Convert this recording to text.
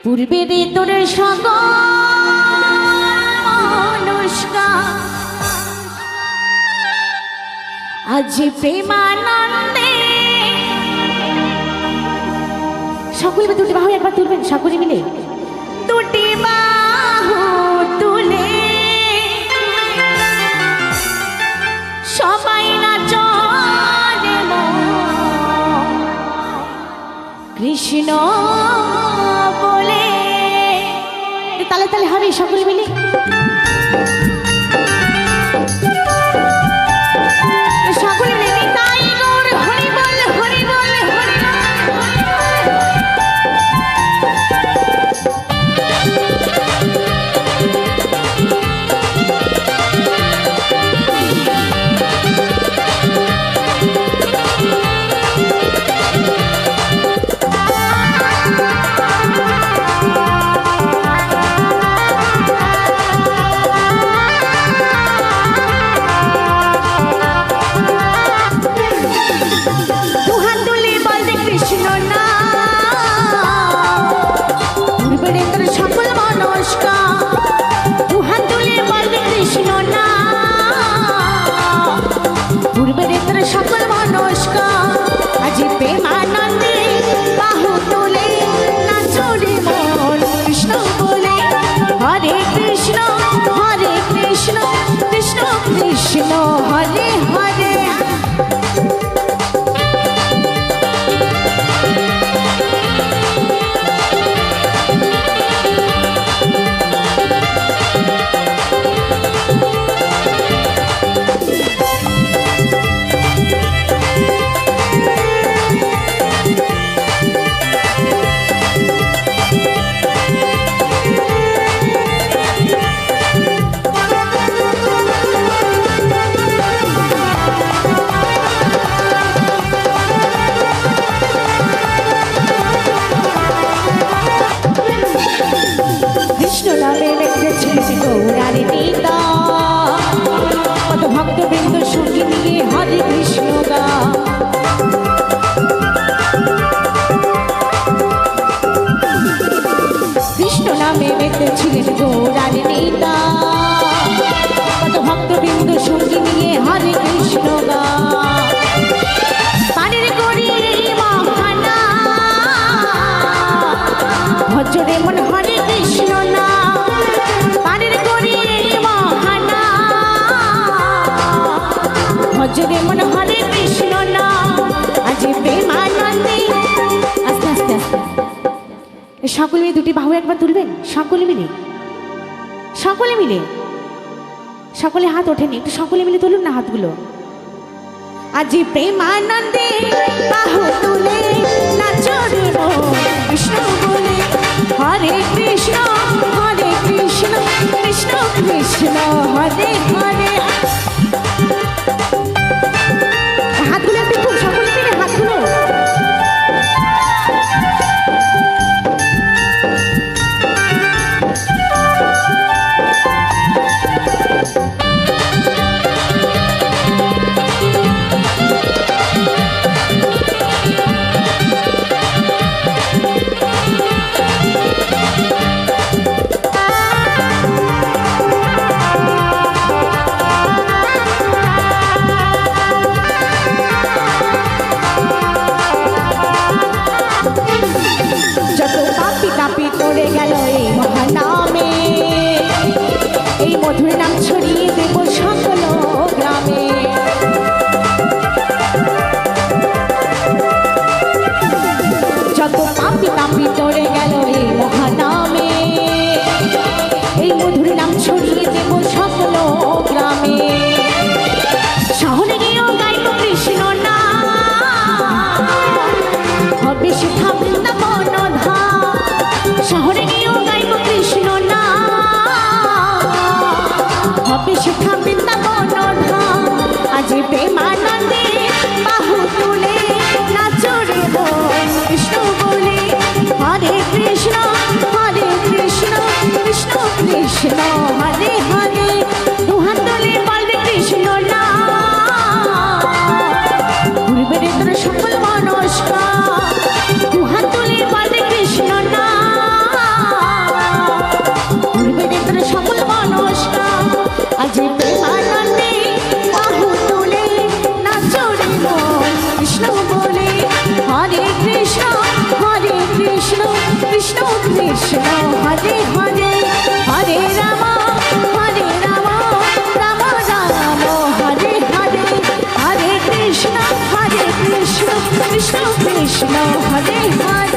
পূর্বের তোর সকলকা আজ প্রেমানন্দে সকলে দুটি বাহু একবার তুলবেন, সকলে মিলে দুটি বাহু তুলে সবাই নাচ কৃষ্ণ বলে। তালে তালে হবে সকলে মিলে। সকলে মিলে তাই গৌর হরি বল হরি বল হরি সকল মনস্কা আজ প্রেমানন্দে বাহু তুলে নাচরে মন কৃষ্ণ বলে। হরে কৃষ্ণ কৃষ্ণ কৃষ্ণ হরে হরে। ভক্তবৃন্দ সঙ্গে নিয়ে হরে কৃষ্ণ গা। কৃষ্ণ নামে মেতেছিলেন গৌরার নেতা, কত ভক্তবৃন্দ সঙ্গে নিয়ে হরে কৃষ্ণ গা। পানের করি মহানা ভজরে মন হরে কৃষ্ণ না। পানের করি মহানা ভজরে মন হরে কৃষ্ণ না। আজ প্রেমানন্দে আস্তে আস্তে আস্তে সকলে মিলে দুটি বাহু একবার তুলবেন, সকলে মিলে সকলে মিলে। সকলে হাত ওঠেনি, একটু সকলে মিলে তুলুন না হাতগুলো। আজ প্রেমানন্দে বাহু তুলে নাচরে মন কৃষ্ণ বলে। হরে কৃষ্ণ কৃষ্ণ কৃষ্ণ হরে হরে। হাতগুলো একটু খুব সকলে মিলে হাতগুলো। করে গেল এই মহানামে, এই মধুর নাম ছড়িয়ে দেব সকল গ্রামে। যত পাপি তাপি করে গেল এই মহানামে, এই মধুর নাম ছড়িয়ে দেব সকল গ্রামে। শহরে গিয়েও গাইব কৃষ্ণ নাম, হবে সেথা বৃন্দাবন ধাম। শহরে গিয়েও গাইব কৃষ্ণ নাম, হবে সেথা বৃন্দাবন ধাম। আজ প্রেমানন্দে বাহু তুলে নাচরে মন কৃষ্ণ বলে। হরে কৃষ্ণ কৃষ্ণ কৃষ্ণ হরে হরে। দুহাত তুলে বলবে কৃষ্ণ নাম, পূর্বের তোর সকল মনস্কা। দুহাত তুলে বলবে কৃষ্ণ নাম, কৃষ্ণ কৃষ্ণ হরে হরে হরে রাম রাম রাম হরে হরে হরে কৃষ্ণ কৃষ্ণ কৃষ্ণ হরে হরে